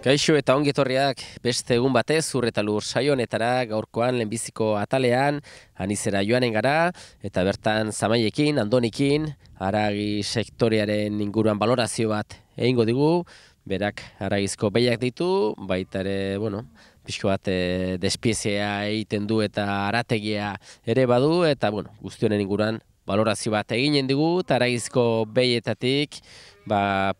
Kaixo eta ongi etorriak beste egun batez Zur eta Lur saio honetara gaurkoan lehenbiziko atalean anizera joanen gara eta bertan Zamaiekin, Andonikin, haragi sektorearen inguruan balorazio bat egingo digu. Berak haragizko behiak ditu, baita ere, pixko bat despiezea egiten du eta harategia ere badu eta guzti honen inguruan balorazio bat eginen digu eta haragizko behietatik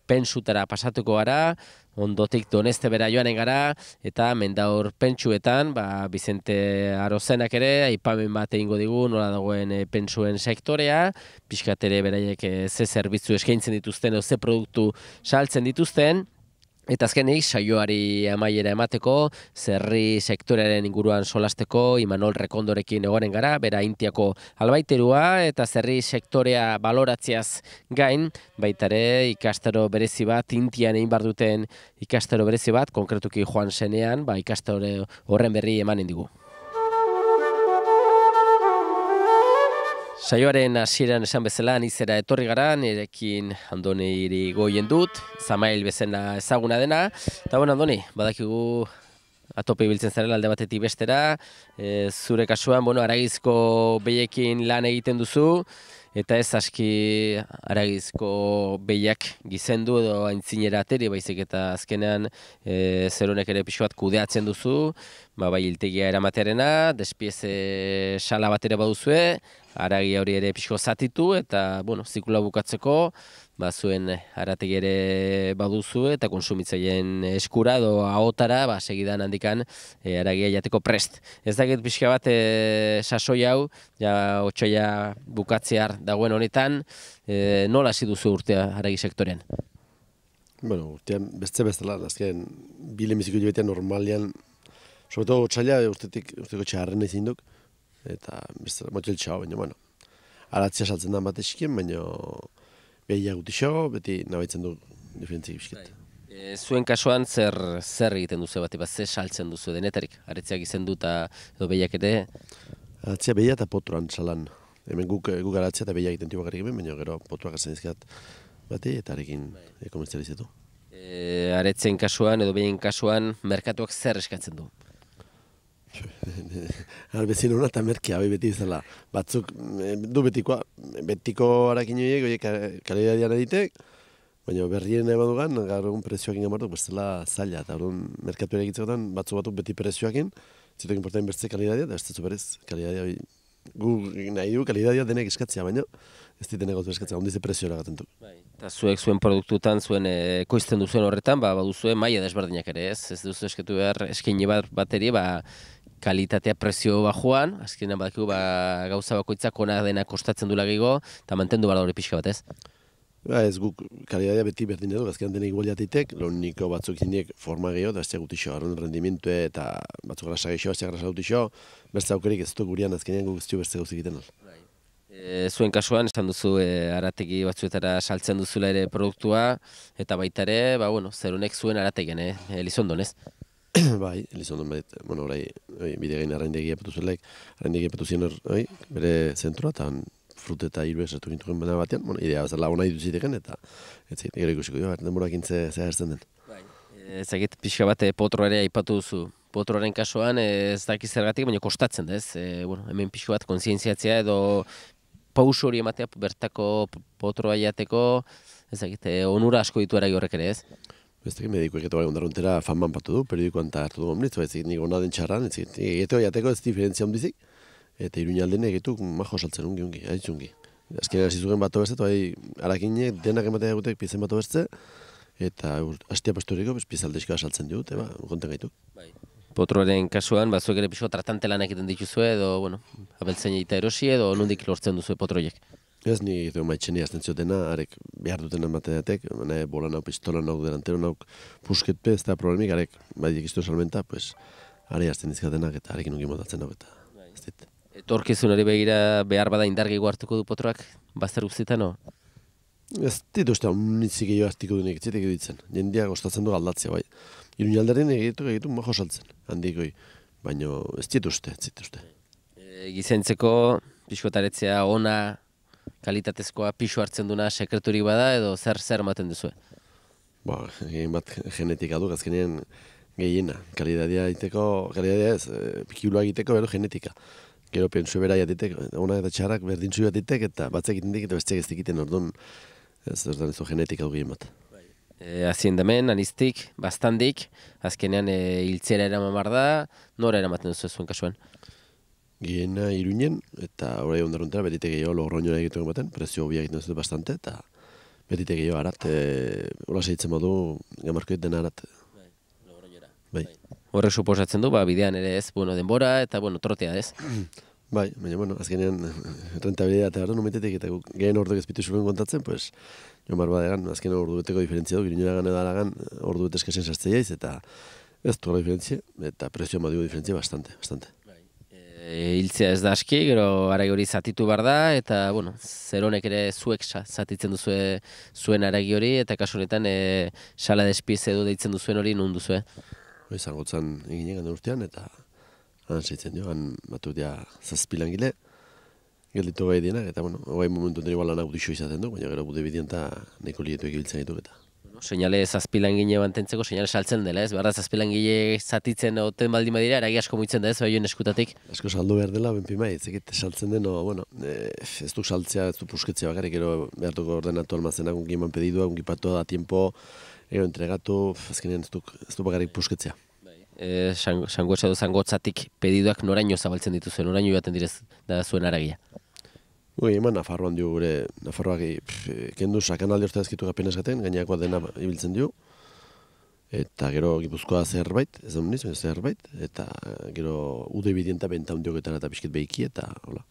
pentsutara pasatuko gara. Ondotik Donestebera joanen gara, eta Mendaur pentsuetan, Bizente Arozenak ere, aipamen bat egingo digu, nola dagoen pentsuen sektorea, pixkat ere beraiek ze zerbitzu eskaintzen dituzten, edo ze produktu saltzen dituzten, eta azkenik saioari amaiera emateko, zerri sektorearen inguruan solasteko, Imanol Rekondorekin egonen gara, bera Intiako albaiterua, eta zerri sektorea baloratziaz gain, baita ere ikastaro berezi bat, Intian egin bar duten ikastaro berezi bat, konkretuki joan zenean, ikastaro horren berri emanen digu. Saioaren hasieran esan bezala anizera etorri gara, nirekin Andoni goien dut, Zamail bezala ezaguna dena. Eta Andoni, badakigu atope ibiltzen zarela alde batetik bestera, zure kasuan, haragizko behiekin lan egiten duzu, eta ez aski haragizko behiak gizendu edo aintzinera ateri, baizik eta azkenean zeronek ere pixu bat kudeatzen duzu, bai hiltegia eramatearena, despieze sala bat ere baduzue, haragi hori ere pixko zatitu eta zikula bukatzeko zuen harategi ere baduzu eta konsumitzaileen eskura edo ahotara segidan handikan haragia jateko prest. Ez dakit pixka bat sasoi hau, otsaila bukatzear dagoen honetan, nola hasi duzu urtea haragi sektorean? Urtean bestela, azken bilemiziko joetean normalian, sobeto otsaila urteko txarren ezin duk, eta bestela motxel txau, baina, aratzia saltzen da bat eskien, baina behia gutixo, beti nabaitzen du diferentzik bisket. Zuen kasuan zer egiten duzu bat, ze saltzen duzu denetarik? Aretziak izen dut edo behiak ere? Aratzia behia eta poturan salan. Hemen guk aratzia eta behia egiten tibak hemen, baina gero potuak azen izkiat bati eta arekin komertzializatu. Aretzen kasuan edo behien kasuan, merkatuak zer eskatzen du? Bezin hona eta merkia, beti izala. Batzuk, du betiko harakin horiek, kalidadian editek, baina berrien nahi badugan, gaur egun prezioakin gamarduk, bestela zaila, eta orduan merkatu ere egitzekotan, batzuk beti prezioakin, zitok importain bertze kalidadia, eta bestetzu berez, kalidadia, gu nahi du kalidadia denek eskatzea, baina ez ditenek gotu eskatzea, ondize prezioa eragaten du. Eta zuek zuen produktutan, zuen ekoizten duzuen horretan, baduzue maila desberdinak ere, ez duzu eskatu behar eskaini bat ere, kalitatea prezio bajoan, azkenean badakigu gauza bakoitzak ona dena kostatzen dula gehiago, eta mantendu bala hori pixka bat, ez? Ez guk kalidadia beti berdin edo, azkenean denek igualiatitek, niko batzuk indiek forma gehiago, eta bestia gutixo, arren rendimentu eta batzuk grasa gehiago, bestia grasa gutixo, bertza aukerik ez dut gurian azkenean guk ez bertze gauz egiten. Zuen kasuan, esan duzu, harategi batzuetara saltzen duzula ere produktua, eta baita ere, zerunek zuen harategian, Elizondon, ez? Bai, Elizondon, orai, bide gain arraindegia epatu zelaik, arraindegia epatu ziren bere zentroa, eta frute eta hiru esatu gintuen baina batean, idea bezala hona dituziteken, eta ez zait, gero ikusiko jo, denborak intze zehazten den. Ezagit, pixka bat potro ere aipatu duzu. Potroaren kasuan ez dakiz zergatik, baina kostatzen da, ez? Hemen pixka bat kontzientziatzea edo pauso hori ematea bertako potroa jateko, ezagit, onura asko ditu eragi horrek ere, ez? Ez dakit medikoek eta bai ondaruntera fanman patu du, periodikoan eta hartu du omnitz, ez nik hona den txarran, ez egiteko jateko ez diferentzia ondizik, eta iruñalden egituk majo saltzen ungi, aitzungi. Azkenean hasi zuen bato beste, harakinek denak ematea egutek pizen bato beste, eta hastia pastoriko piezaldezkoa saltzen dut, konten gaituk. Potroaren kasuan, zuek ere pixo tratante lan egiten dituzue, edo, abeltzain eta erosi, edo nondik lortzen duzue potroiek? Ez ni egiteko maitxenia azten ziotena, arek behar duten emateatek, bolan hau, pistolan hau, delantero hau, pusketpe, ez da problemik, arek badiek iztuen salmenta, are azten dizkatenak eta arekin ungi motatzen hau, eta ez dit. Etorkizun hori begira behar bada indargego hartuko du potroak, bazter guztietan, no? Ez dit uste, nitzik gehiago aztiko duenik, etxetek editzen, jendeak ostatzen du galdatzea, bai. Iruñalderin egitu majo saltzen, handikoi, baina ez dit uste. Gizentzeko, pixkotaretzea ona, kalitatezkoa pixu hartzen duna sekreturik bada edo zer ematen duzue? Gehien bat genetika du, azkenean gehiena. Kalidadea ez, kiloa egiteko bero genetika. Gero pentsue bera jatitek, onak eta txarrak berdintzu jatitek, eta batzek itendik eta besteak ez dikiten orduan, ez genetika du gehien bat. Aziendamen, anistik, bastandik, azkenean hiltzera eraman bar da, nora eramaten duzu zuen kasuan? Gehiena Iruinen, eta orai ondaruntera betitek gehiago Logroñora egiten baten, prezio hobia egiten dut bastante, eta betitek gehiago arat, hola segitzen modu, gamarkoet dena arat. Bai. Horrek suposatzen du, bidean ere ez, denbora eta trotea ez. Bai, baina, azkenean rentabilitatea behar du numetetik, eta gehen orduak ezpitu zuen kontatzen, pues, jomar badegan, azken ordu beteko diferentzia du, Iruñera gan edaragan, ordu bete eskasen sartzea jaiz, eta ez du diferentzia, eta prezioa madigu diferentzia bastante. Hiltzea ez da aski, gero aragi hori zatitu bar da, eta, zer honek ere zuek zatitzen duzue zuen aragi hori, eta kasu honetan sala despiz edo deitzen duzuen hori nun duzue. Zangotzan eginen gana urtean, eta han seitzen dio, han batu dia 7 langile, gelditu gai dienak, eta, hogei momentu den igual lanak dixo izaten du, baina gero bude bidean eta neko lietuek ibiltzen ditu eta. Seinale 7 langile mantentzeko, seinale saltzen dela, ez? Behar da 7 langile zatitzen oten baldin badira, eragi asko muitzen da ez, bai joan eskutatik? Asko saldu behar dela, benpimai, ezekit saltzen den, ez du saltzea, ez du pusketzea bakarrik, gero behar dugu ordenatu almazenak, unki eman pedidua, unki patu da tiempo, gero entregatu, azkenean ez du bakarrik pusketzea. Sangoetza edo zangotzatik pediduak noraino zabaltzen dituzuen, noraino joaten direz da zuen aragia? Eman Nafarroan dio gure, Nafarroak kendu sakanaldi horta ezkitu gapen eskaten, gainakoa dena ibiltzen dio, eta gero Gipuzkoa zerbait, ez da muniz, zerbait, eta gero ude bidienta benta hundioketara eta pixket behiki, eta hola.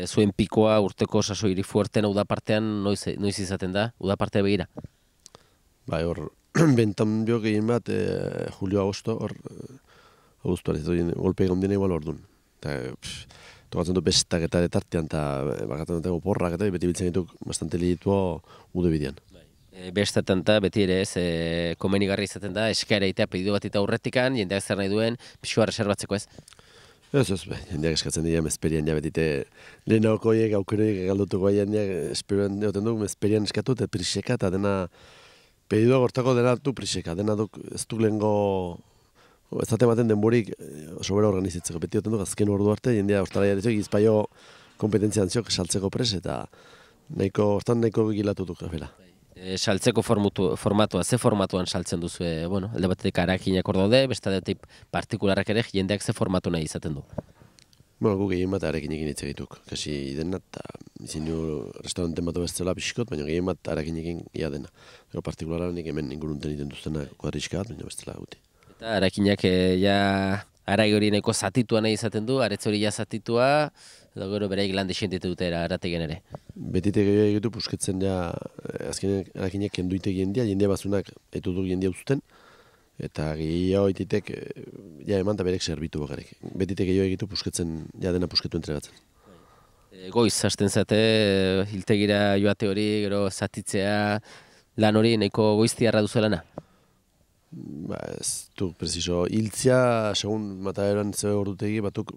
Zuen pikoa urteko sasoiri fuerten udapartean noiz izaten da, udapartea begira? Hor, benta hundiok egin bat, julio-agosto, hor, agostuan, ez golpe egon dena igual hor duen. Tokatzen du bestak eta etartean, eta bakatzen dut porrak eta beti biltzen dituk bastante liditua ude bidean. Bestetan eta beti ere ez, komenigarri izaten da, eskaera egitea pedidu bat eta aurretikan, jendeak zer nahi duen, pixua reservatzeko ez? Ez, jendeak eskatzen dira, mezperian ja betite lehenako hiek aukeroik galdutuko jendeak esperioan deoten du, mezperian eskatu eta priseka, eta dena pedidua gortako dena du priseka, dena duk ez du lehenko ez dut ematen denborik sobera organizitzeko. Beti duten duk azken ordu arte, jendea ostara jaretzok, izpaio kompetentzian ziok saltzeko pres, eta nahiko gilatu duk gafela. Saltzeko formatua, ze formatuan saltzen duzu? Alde batetik arakinak hor daude, beste aldetik partikularrak ere, jendeak ze formatu nahi izaten du? Gu gehien bat arakinekin hitz egituk. Kasi dena, eta izin du restauranten bat bezala pixkot, baina gehien bat arakinekin ia dena. Partikularra nik hemen ingurunten iten duztena kuadriska bat, baina bestela guti. Eta arakinak aragi hori nahiko zatitua nahi izaten du, aretz hori zatitua, edo gero bereik lan desientitu dute arategen ere. Betite gehiago egitu pusketzen azkenean arakinak kenduite jendea bazunak etutuk jendea uzten, eta gehiago egitetek eman eta berek serbitu bakarrik. Betite gehiago egitu pusketzen, dena pusketu entregatzen. Goiz, hasten zate, hiltegira joate hori, gero zatitzea, lan hori nahiko goiztiarra duzuelana? Ez du, preciso, hiltzia, segun mata eran zeu ordutegi, batuk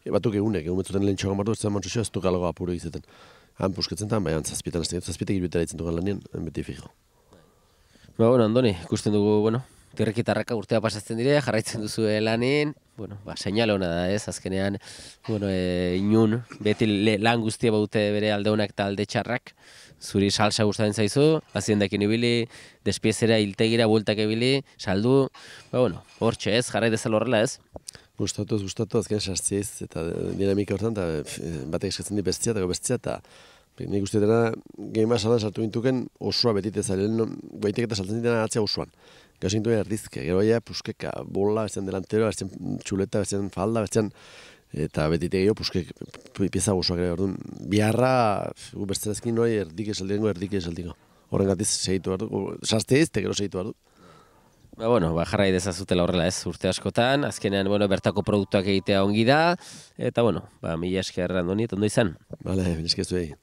egunek betzuten lehen txogan bardu, ez da mantxoxo, ez du kalago apuro egiten. Han pusketzen tan, baina zazpietan zazpietek hilbetera ditzen dugan lanien, beti fijo. Andoni, ikusten dugu, tirrekitarraka urtea pasatzen dire, jarraitzen duzu lanin, seinale hona da ez, azkenean, inun, beti lan guztia baute bere alde honak eta alde txarrak, zuri salsa gustatzen zaizu, haziendakin ibili, despiezera, hiltegira, bueltak ibili, saldu, hortxe ez, jarrai dezala horrela ez? Gustatu, azken sartziez, eta dinamika hortan, eta batek eskatzen di bestia, eta nik uste dena, gehin bat salan sartu bintuken osoa betite zailen, baitek eta saltzen ditena atzea osoan. Gauzen duen erdizke, gero puskeka, bola, bertzen delantero, bertzen txuleta, bertzen falda, bertzen eta betite gehiago puskek pieza osoak ere orduan. Biharra, bertzen ezkin hori erdik esaldiko. Horren gatiz segitu behar du, sartze ez, gero segitu behar du. Jarrai dezazutela horrela ez, urte askotan, azkenean, bertako produktuak egitea ongi da, eta, mila esker Andoni, ondo izan. Bale, mila esker zuei.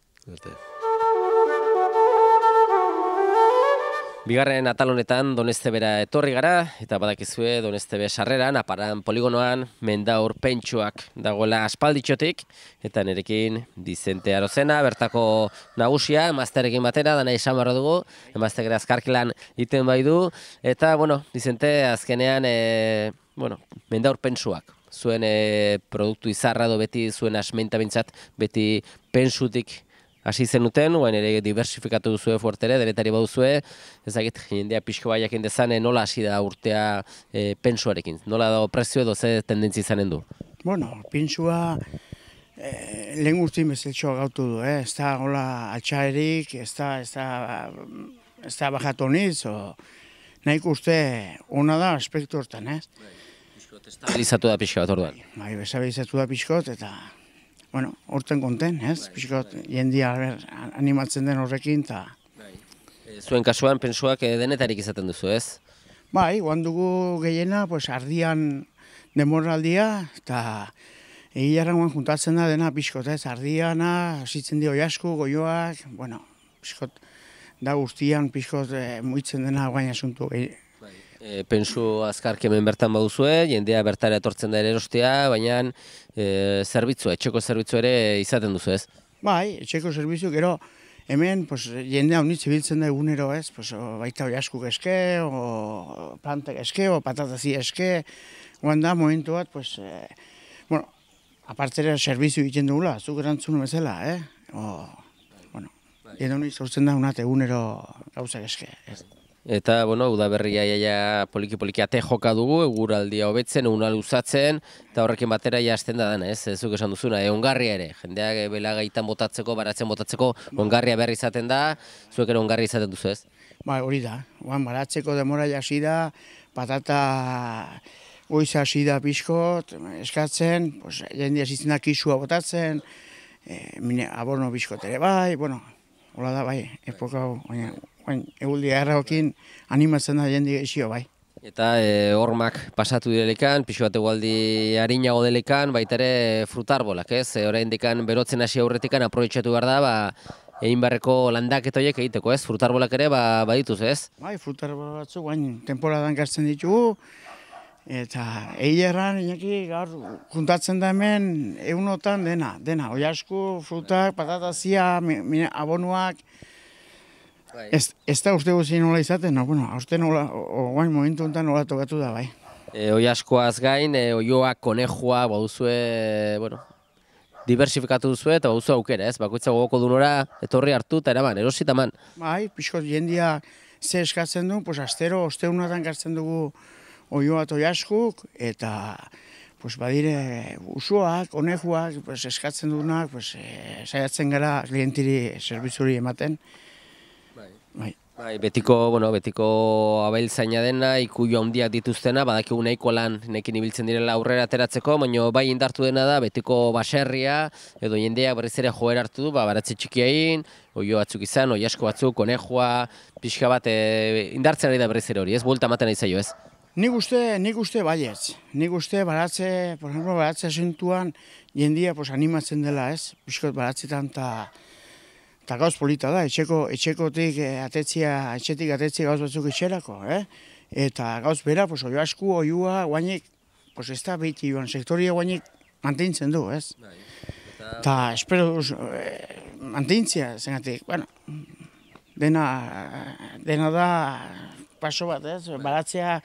Bigarren atal honetan Donestebera etorri gara, eta badakizue Donestebe sarreran, aparan poligonoan, mendaur pentsuak dagoela aspalditxotik, eta nerekin Dizente Arozena, bertako nagusia, emaztearekin batera, dana izan barra dugu, emazteak ere azkarkilan iten bai du, eta, Dizente, azkenean, mendaur pentsuak. Zuen produktu izarra do beti, zuen asmenta bintzat, beti pentsutik hasi zenuten, oain ere diversifikatu duzue fuertere, denetari baduzue, ezagit, jendea pixko baiakin dezan, nola hasi da urtea pentsuarekin? Nola da prezio edo ze tendentzi izanen du? Pentsua lehen urtin bezeltxoa gautu du, ez da hola altxaerik, ez da bajatoniz, nahiko uste ona da aspektu hortan, ez? Estabilizatu da pixko bat orduan. Bai, estabilizatu da pixkot, eta horten konten, ez? Pixkot, jendia animatzen den horrekin, eta... Zuen kasuan, pentsuak denetarik izaten duzu, ez? Bai, guan dugu gehiena, ardian demoraldia, eta egilarra guan juntatzen da dena pixkot, ez? Ardiana, hasitzen dio jasku, goioak, pixkot, da guztian pixkot muitzen dena guain asuntu gehi. Pentsu azkarki hemen bertan baduzue, jendea bertara etortzen da ere erostea, baina etxeko zerbitzu ere izaten duzu, ez? Bai, etxeko zerbitzu, gero hemen jendea honitz ibiltzen da egunero, ez? Baita oiaskuk eske, o plantek eske, o patatazi eske, guan da momentu bat, apartzera zerbitzu egiten dugula, zuk erantzun bezala, jende honitz hortzen da unat egunero gauzak eske, ez? Eta, udaberria jaia poliki-poliki ate joka dugu, eguraldia hobetzen, eguna luzatzen, eta horrekin batera hasten da dana, ez? Zuk esan duzuna, ongarria ere, jendeak belagaitan botatzeko, baratzen botatzeko, ongarria berri izaten da, zuek ere ongarria izaten duzu, ez? Ba, hori da, baratzeko demora hasi da, patata goiz hasi da pixkot, eskatzen, jende hasitzen da kisua botatzen, aborno pixkot ere bai, hola da bai, epoka hau, eguldia erraokin animatzen da jende gehiago bai. Eta hormak pasatu direlikan, pixu bat egualdi harinago delikan, baita ere frutarbolak, ez? Oraindikan berotzen hasi aurretikan aprobetxatu behar da, egin beharreko landaketoiek egiteko, ez? Frutarbolak ere badituz, ez? Bai, frutarbolak batzuk, temporadan gartzen ditugu, eta eilerran, inaki, gaur, juntatzen da hemen, egunotan dena, oiasku, frutak, patatazia, abonuak, ez da uste guzti nola izaten, uste nola, oain momentu honetan nola tokatu da, bai. Oiaskoaz gain, oioak, konejua, baduzue, diversifikatu duzue eta baduzu aukera, ez? Bakoitza gogoko dunora, etorri hartu eta eraman, erosi eta man. Bai, pixkot jendia ze eskatzen du, astero, osteunatan gartzen dugu oioa eta oiaskuk, eta badire usuak, konejuak, eskatzen dugunak, saiatzen gara klientiri zerbitzuri ematen. Bai, betiko abeltzaina dena, ikuio handiak dituztena, badakigu nahiko lan nekin ibiltzen direla aurrera ateratzeko, baina bai indartu dena da, betiko baserria, edo jendeak berriz ere joera hartu du, baratze txikiain, oio batzuk izan, oiasko batzuk, konejua, pixka bat indartzen ari da berriz ere hori, ez? Buelta ematen ari zaio, ez? Nik uste baietz. Nik uste baratze asuntuan jendia animatzen dela, ez? Pixkot baratzetan eta gauz polita da, etxekotik etxetik atetzia gauz batzuk etxerako, eta gauz bera, oiasku, oiua, guainik, ez da beti joan, sektoria guainik mantentzen du, ez? Eta espero mantentzia, zengatik, dena da paso bat, ez? Baratzea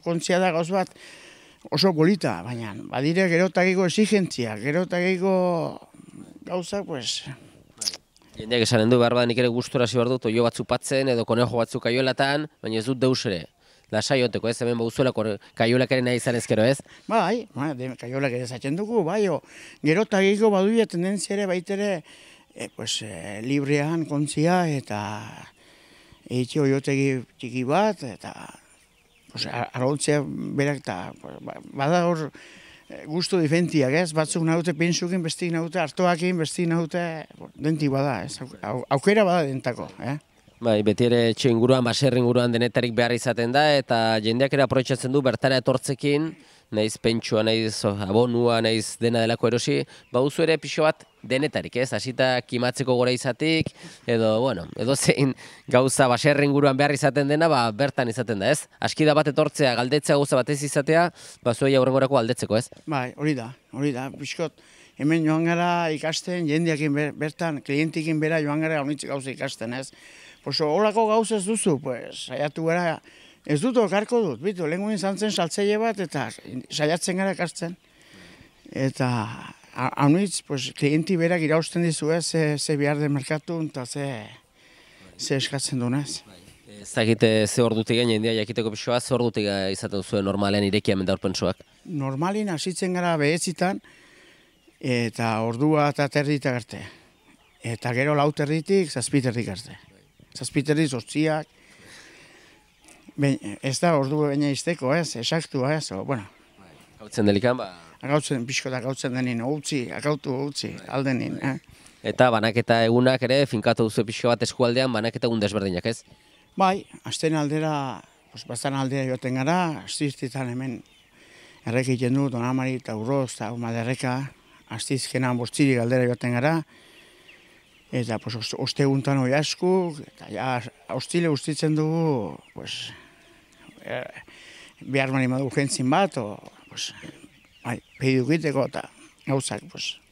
kontzia da gauz bat oso polita, baina badire gero eta gehiago exigentzia, gero eta gehiago gauzak, Jendeak esanen du, behar nik ere gustora hasi behar dut, oio batzuk patzen edo konejo batzuk kaiolatan, baina ez dut deus ere. Lasai oteko, ez? Hemen baduzuela kaiolak ere nahi izan ezkero, ez? Bai, kaiolak ere zaten dugu, bai, gero eta gehiago baduia tendentzia ere baitere librean kontzia eta egitxe oiotegi txiki bat, eta arautzea berak eta bada hor gustu diferentiak, ez? Batzuk naute pentsukin, bestik naute hartoakin, bestik naute dentik bada, ez? Aukera bada dentako, Bai, beti ere etxe inguruan, baserri inguruan denetarik behar izaten da, eta jendeak ere aprobetxatzen du bertara etortzekin, naiz pentsua, naiz abonua, naiz dena delako erosi, baduzu ere pixo bat denetarik, ez? Hasita kimatzeko gora izatik, edo, bueno, edo zein gauza baserri inguruan behar izaten dena, bertan izaten da, ez? Askida bat etortzea, galdetzea gauza batez izatea, zuei aurrengorako aldetzeko, ez? Bai, hori da, pixkot, hemen joan gara ikasten, jendeakin bertan, klientikin bera joan gara honitzik gauza ikasten, ez? Pues holako gauza ez duzu, pues, saiatu gara, ez dut okarko dut, bitu, lehenguin zantzen saltzeile bat, eta saiatzen gara ikasten. Eta, haunitz, pues, klienti berak irausten dizu ez, ze behar den merkatu, eta ze eskatzen dunez. Ez dakite ze ordutik jendia jakiteko pixoa, ze ordutik izaten zuen normalean irekia mendaurpentsuak? Normalin hasitzen gara behetzitan, eta ordua eta terditak arte. Eta gero 4 terditik, 7 terdik arte. 7 terdik, 8ak. Ez da ordu baina izteko, ez, esaktua, ez, bueno. Gautzen delikan, Agautzen, pixkotak gautzen denin, akautu aldenin. Eta banaketa egunak ere, finkatu duzu pixo bat eskualdean, banaketa egun desberdinak, ez? Bai, azten aldera, bastan aldera joaten gara, aztiztitan hemen errek egiten du, Donamari eta Urroz eta Umaderreka, aztizkenan bostirik aldera joaten gara, eta osteguntan hori askuk, eta ja, hostile ustitzen dugu, behar mani madu jentzin bat, pedidu egiteko eta gauzak,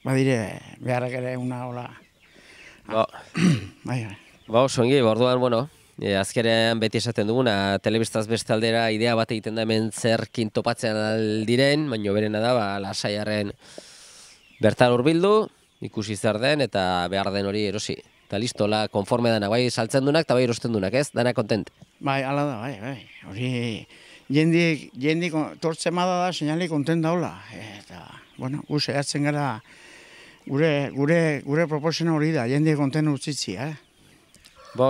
badire beharrak ere una hola. Oso ongi, orduan, bueno, azkenean beti esaten duguna, telebistaz beste aldera idea bat egiten da hemen zerkin topatzen aldiren, baina berena da, lasaiaren bertan hurbildu, ikusi zer den eta behar den hori erosi. Eta listo, konforme dana, bai saltzen dunak eta bai erosten dunak, ez? Dana kontent. Bai, ala da, bai. Hori, jendik tortzen bada da, seinali kontent daula. Eta, bueno, gu saiatzen gara, gure proposena hori da, jendik kontent utzitzi,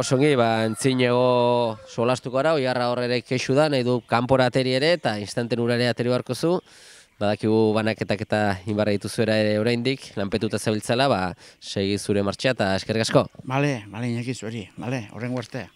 Songi, entzinego solastuko ara, oiarra horrere kexu da, nahi du kanpora ateri ere eta instanten urare ateri barko zu. Badakigu banaketak eta inbarra dituzuera ere oraindik, lanpetuta zabiltzala, segi zure martxa eta eskerrik asko. Bale, Iñaki zueri, horrengo arte.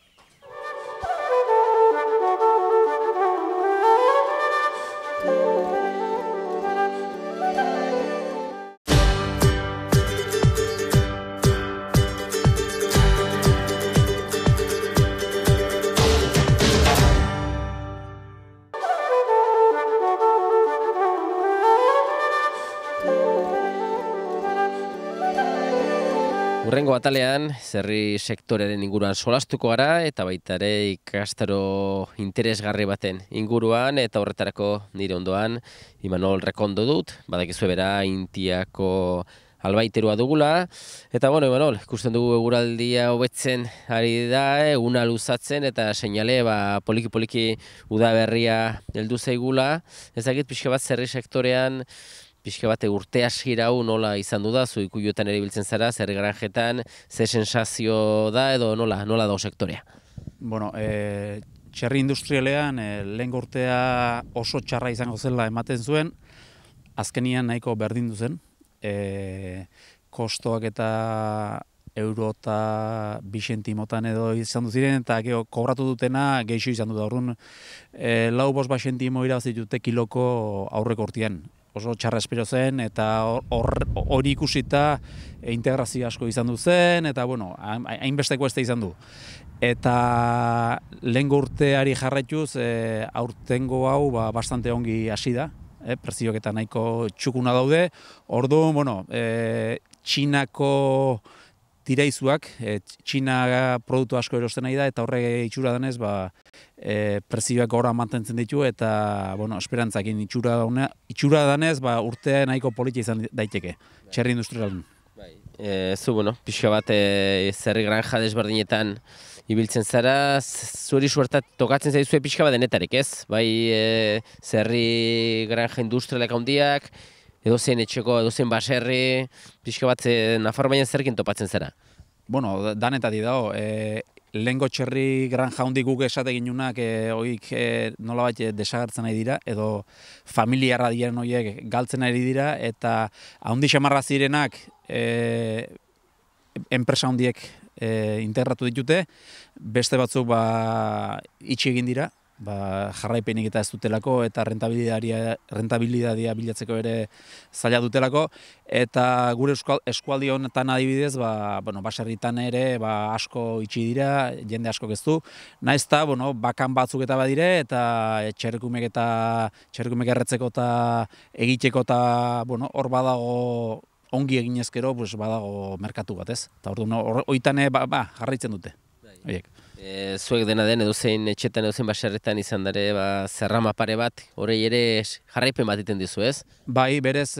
Hurrengo atalean, zerri sektorearen inguruan solastuko gara eta baita ere ikastaro interesgarri baten inguruan eta horretarako nire ondoan Imanol Rekondo dut, badakizue bera Intiako albaiterua dugula. Eta bueno, Imanol, ikusten dugu eguraldia hobetzen ari da, eguna luzatzen eta seinale poliki-poliki udaberria heldu zaigula. Ezagit pixka bat zerri sektorean pixka bat urte hasiera hau nola izan du da, zu ikuiotan ere biltzen zara, zerri granjetan, ze sensazio da edo nola dago sektorea? Bueno, txerri industrialean lehen urtea oso txarra izango zela ematen zuen, azkenian nahiko berdindu zen. Kostoak eta euro eta 2 zentimotan edo izan ziren eta kobratu dutena gehixo izan du da. Orduan, 4-5 zentimo irabazi dute kiloko aurreko urtean. Oso txarra espero zen, eta hori ikusita integrazio asko izan du zen, eta bueno, hainbesteko ez da izan du. Eta lehengo urteari jarraituz, aurtengo hau bastante ongi hasi da, prezioak eta nahiko txukuna daude. Orduan, bueno, Txinako tiraizuak, Txina produktu asko erosten nahi da, eta horre itxura denez, prezioak gora mantentzen ditu, eta, bueno, esperantzakin itxura denez, urtea nahiko politia izan daiteke, txerri industrialen. Zu, bueno, pixka bat zerri granja desberdinetan ibiltzen zara, zuri suertat tokatzen zaizue pixka bat denetarik, ez? Bai, zerri granja industrialak handiak, edozein etxeko, edozein baserri, pixka bat Nafarroan zerkin topatzen zara? Bueno, danetati dago. Lehengo txerri granja handik guk esate ginunak oik nolabait desagertzen nahi dira, edo familiarra diren horiek galtzen ari dira, eta handi xamarra zirenak enpresa handiek integratu ditute, beste batzuk itxi egin dira, jarraipenik eta ez dutelako, eta rentabilidadia bilatzeko ere zaila dutelako, eta gure eskualdi honetan adibidez, baserritan ere asko itxi dira, jende asko ez du, naiz eta bakan batzuk eta badire, eta txerrikumek erretzeko eta egiteko eta hor badago ongi egin ezkero, badago merkatu bat, ez? Eta hortan jarraitzen dute. Zuek dena den edozein etxetan edozein baserritan izan dare zerrama pare bat, horrei ere jarraipen bat iten dizu, ez? Bai, berez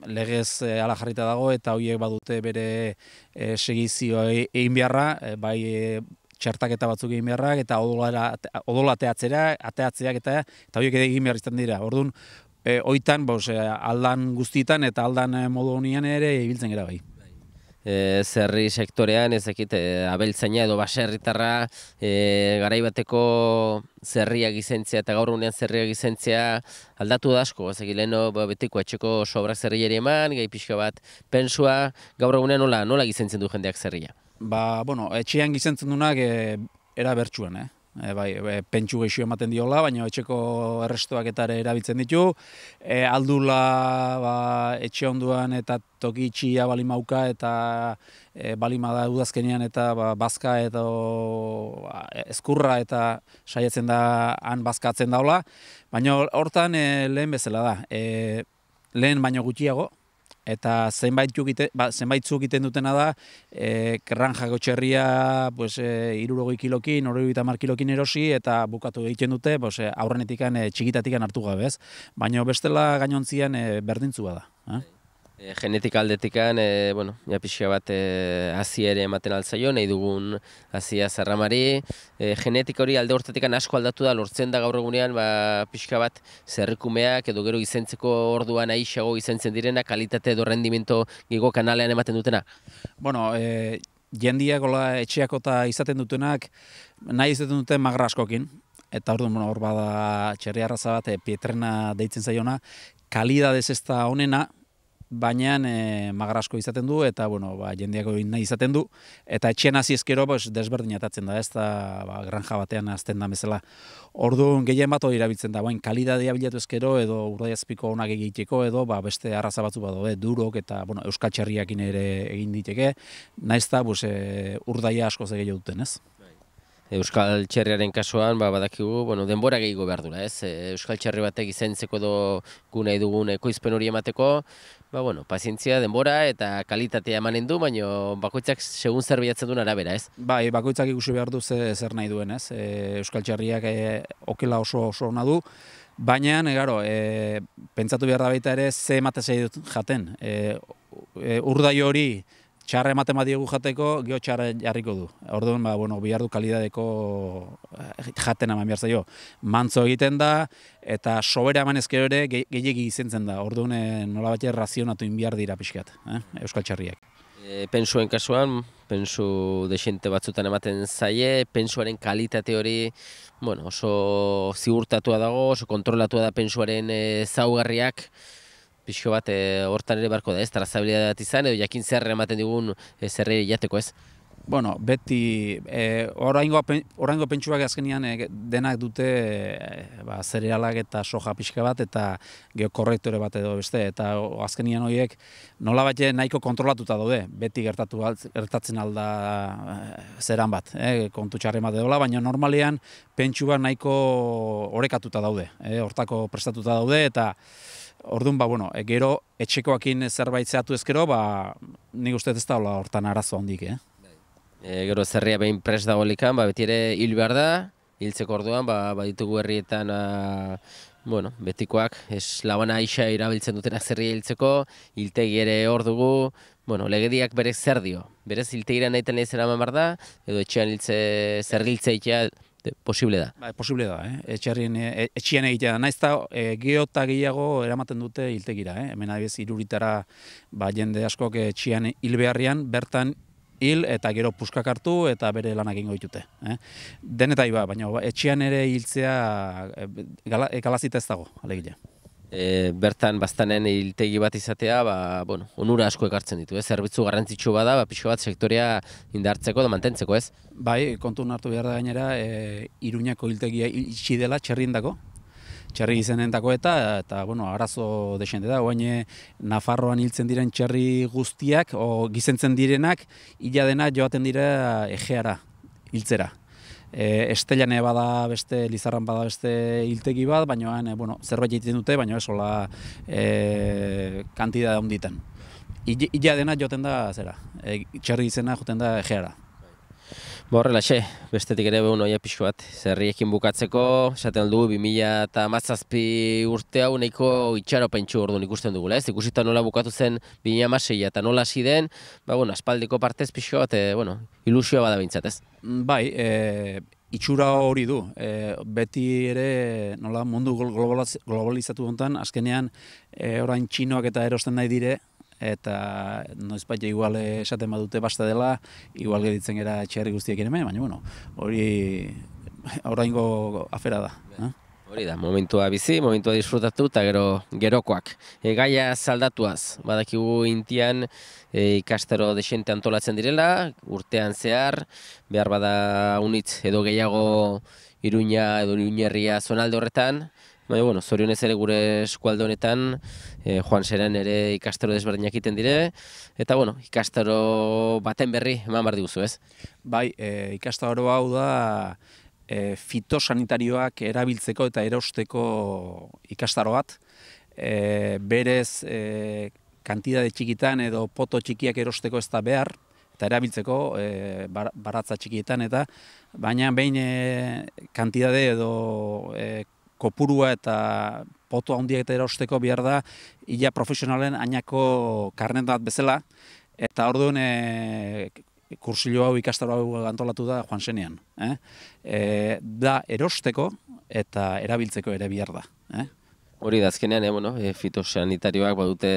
legez ala jarrita dago eta horiek badute bere segizioa egin beharra, bai txertaketa batzuk egin beharrak eta odola ateatzeak eta horiek egin behar izan dira. Orduan, hoitan aldan guztietan eta aldan modu honian ere ibiltzen gara bai. Zerri sektorean, ez dakit, abeltzaina edo baserritarra, garai bateko zerriak izentzia eta gaur egunean zerriak izentzia aldatu da asko, ez dakit, leheno betiko etxeko sobrak zerriari eman, gai pixka bat pensua, gaur egunean nola gizentzen du jendeak zerria? Etxean gizentzen dunak era bertsuan, pentsu gehixo ematen diola, baina etxeko errestoak eta erabiltzen ditu. Aldula etxe onduan eta toki itxia balimauka eta balimada udazkenean eta bazka eta ezkurra eta saiatzen da han bazkatzen daula. Baina hortan lehen bezala da. Lehen baino gutxiago. Eta zenbaitzuk egiten dutena da, granjako txerria 60 kilokin, 90 kilokin erosi eta bukatu egiten dute aurrenetik txikitatik hartu gabe, ez? Baina bestela gainontzian berdintzua da. Genetika aldetikan, ja pixka bat hazi ere ematen altzaio, nahi dugun hazia zerramari. Genetika hori alde horretatik asko aldatu da, lortzen da gaur egunean pixka bat zerrikumeak edo gero izentzeko orduan aixago izentzen direna, kalitate edo rendimento gigo kanalean ematen dutena? Jendiak etxeako eta izaten dutenak nahi izaten duten magra askokin. Eta orduan hor bada txerri arraza bat, pietrena deitzen zaiona, kalidadez ez da honena, baina magra asko izaten du eta jendeak nahi izaten du eta etxean hasi ezkero desberdin atatzen da, ez da granja batean azten da bezala. Orduan gehien bat hori erabiltzen da, kalidadea bilatu ezkero edo urdaiazpiko onak egiteko edo beste arraza batzu badaude, durok eta euskal txerriakin ere egin diteke, nahiz eta urdaia asko gehiago duten, ez? Euskal txerriaren kasuan, badakigu, denbora gehiago behar dula, ez? Euskal txerri batek izentzeko edo gu nahi dugun ekoizpen hori emateko, pazientzia, denbora eta kalitatea emanen du, baina bakoitzak segun zer bilatzen duen arabera, ez? Bai, bakoitzak ikusi behar du zer nahi duen, ez? Euskal txerriak okela oso ona du, baina, pentsatu behar da baita ere, ze ematezei dut jaten. Urdai hori, txarra ematen badiegu jateko, geho txarra jarriko du. Orduan, bihar du kalidadeko jaten eman behar zaio. Mantzo egiten da, eta sobera eman ezkero ere gehiegi izentzen da. Orduan, nola bat razionatu inbiar dira pixkat, euskal txarriak. Pensuen kasuan, pensu desente batzutan ematen zaie, pensuaren kalitate hori oso ziurtatua dago, oso kontrolatua da pensuaren zaugarriak, pixko bat hortan ere barko da, ez? Trazabilidad izan edo jakin zer ematen digun zerri jateko, ez? Beti oraingo pentsuak azkenean denak dute zerealak eta soja pixka bat eta geokorrektore bat edo beste, eta azkenean horiek nola bat nahiko kontrolatuta daude, beti gertatzen alda zeran bat, kontu txarren bat edola, baina normalean pentsuak nahiko orekatuta daude, hortako prestatuta daude, eta orduan, gero etxekoakin zerbait zehatu ezkero, nik uste ez da hortan arazo handik, Gero zerria behin prest dagoelikan, beti ere hil behar da, hiltzeko orduan, baditugu herrietan, betikoak, labana aixa irabiltzen dutenak zerria hiltzeko, hiltegi ere hor dugu, legediak berez zer dio, berez hiltegira nahi tenen eraman behar da, edo etxean zerriltzea posible da? Posible da, etxean egitea da. Naiz eta geota gehiago eramaten dute hiltegira, hemen adibidez iruritara jende askok etxean hil beharrian, bertan hil eta gero puskak hartu eta bere lanak egingo ditute. Denetai baina etxean ere hiltzea galazita ez dago, alegia. bertan baztanen hiltegi bat izatea, bueno, onura asko ekartzen ditu, ez? Zerbitzu garrantzitsu bada, pixo bat sektorea indartzeko da mantentzeko, ez? Bai, kontu hartu behar da gainera, Iruñako hiltegia itxi dela txerrindako, txerri izenentako eta bueno, arazo desente da, oain Nafarroan hiltzen diren txerri guztiak, gizentzen direnak, hila dena joaten dira Egeara, hiltzera. Estellane bada beste, Lizarran bada beste hiltegi bat, baina bueno, zerbait egiten dute, baina ez hola kantidade handitan. Hila dena joaten da zera, txerri izena joaten da Egeara. Horrelaxe, bestetik ere ja pixko bat, zerriekin bukatzeko, esaten aldu 2017 urte hau nahiko itxaropentsu orduan ikusten dugula, ez? Ikusita nola bukatu zen 2016 eta nola hasi den, bueno, aspaldiko partez pixko bat, bueno, ilusioa bada behintzat, ez? Bai, itxura hori du. Beti ere nola mundu globalizatu honetan, azkenean orain txinoak eta erosten nahi dire, eta noizbait igual esaten badute basta dela, igual geditzen gara txerri guztiekin hemen, baina bueno, hori oraingo afera da. Hori da, momentua bizi, momentua disfrutatu eta gerokoak. Gaia zaldatuaz, badakigu intian ikastaro desente antolatzen direla, urtean zehar, behar bada unitz edo gehiago Iruña edo Iruñerria zonalde horretan, baina, bueno, zorionez ere gure eskualde honetan, Joan Seren ere ikastaro desberdinak egiten dire, eta, bueno, ikastaro baten berri eman behar diguzu, ez? Bai, ikastaro hau da fitosanitarioak erabiltzeko eta erosteko ikastaro bat. Berez, kantidade txikitan edo poto txikiak erosteko ez da behar, eta erabiltzeko baratza txikietan, eta baina behin kantidade edo kopurua eta poto handiak eta erosteko behar da ia profesionalen ainako karnet bat bezala, eta orduan kursilo hau ikastaro hau antolatu da Joan Senean. Da erosteko eta erabiltzeko ere behar da. Hori da azkenean, fitosanitarioak badute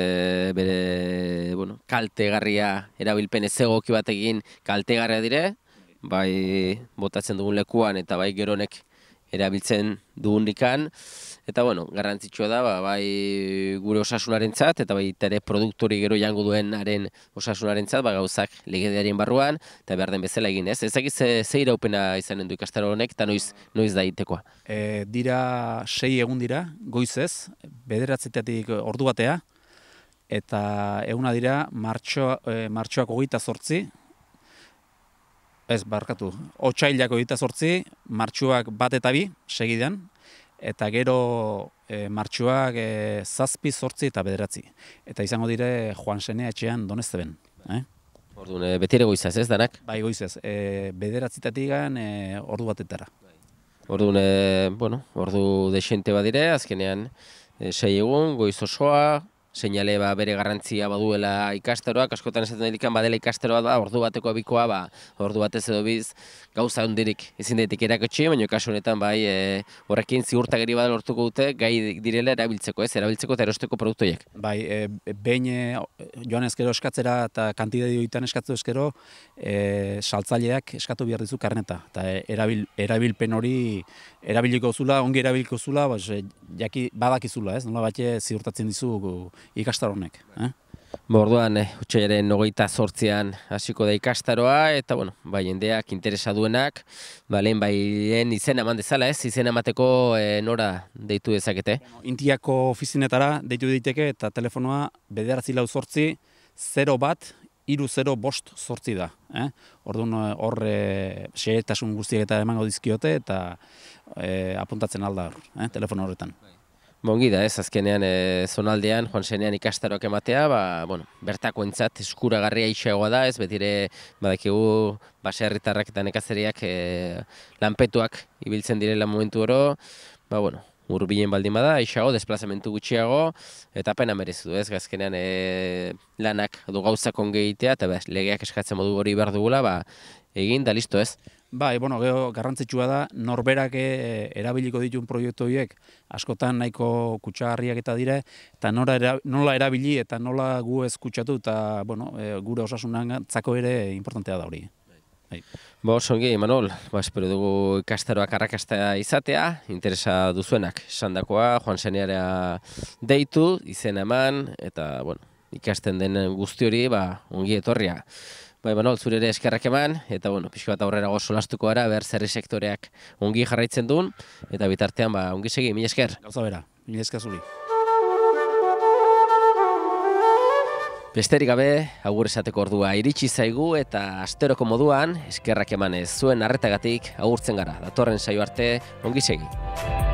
bere kaltegarria erabilpen ez egoki batekin kaltegarria dire, bai botatzen dugun lekuan eta bai geronek erabiltzen dugundikan, eta garrantzitsua da bai gure osasunarentzat eta bai ere produktori gero jango duenaren osasunarentzat gauzak legediaren barruan eta behar den bezala egin, ez? Ezakit ze iraupena izanen du ikastaro honek eta noiz da itekoa? Dira 6 egun dira, goizez, 9:00 ordu batea, eta eguna dira martxoak 28, ez, barkatu, otsailak 28, martxoak 1 eta 2, segidan, eta gero martxoak 7, 8 eta 9. Eta izango dire Joan Senea etxean Donezteben. Orduan, beti ere goizaz, ez, danak? Bai, goizez, 9:00 ordu batetara. Orduan, ordu desente badire, azkenean 6 egun, goiz osoa, seinale bere garrantzia baduela ikastaroak, askotan esaten delikan badela ikastaroa ordu bateko abikoa, ordu batez edo biz, gauza hondirik ezin daitek erakotsi, baina kasu honetan bai horrekin ziurtagiri bat lortuko dute gai direla erabiltzeko, ez? Erabiltzeko eta erosteko produktoiek. Bai, behin joan ezkero eskatzera eta kantidadioetan eskatu ezkero, saltzaileak eskatu behar dizu karneta, eta erabilpen hori erabiliko zula, ongi erabiliko zula, badakizula, ez? Nola batxe ziurtatzen dizu ikastaro honek. Orduan, otsailaren 28an hasiko da ikastaroa, eta bai jendeak interesa duenak, lehen izena eman dezala, ez? Izena emateko nora deitu dezakete? Intiako ofizinetara deitu daiteke eta telefonoa 948 01 3058 da. Orduan hor xehetasun guztiak eta emango dizkiote eta apuntatzen alda hor, telefono horretan. Ongi da, ez, azkenean zonaldean, Joan Senean ikastaroak ematea, bertakoentzat eskuragarria isagoa da, ez, betire badakigu baserritarrak eta nekazariak lanpetuak ibiltzen direla momentu oro, hurbilen baldin bada, isago, desplazamentu gutxiago, eta pena merezu du, ez, azkenean lanak edo gauzak ongi egitea, eta legeak eskatzen modu hori behar dugula, egin da listo, ez? Bai, gero garrantzitsua da, norberak erabiliko dituen proiektu horiek askotan nahiko kutsagarriak eta dire, eta nola erabili eta nola gu ez kutsatu, eta gure osasunan ere importantea da hori. Ongi, Manol, espero dugu ikastaroak arrakasta izatea, interesa duzuenak esandakoa, Joan Seneara deitu, izena eman, eta, ikasten den guzti hori, ongi etorria. Manol, zure ere eskerrak eman, eta, pixka bat aurrerago solastuko gara, behar zerri sektoreak ongi jarraitzen duen, eta bitartean, ongi segi, mila esker. Gauza bera, mila esker zuri. Besterik gabe, agur esateko ordua iritsi zaigu eta asteroko moduan eskerrak emanez zuen arretagatik agurtzen gara. Datorren saio arte, ongi segi.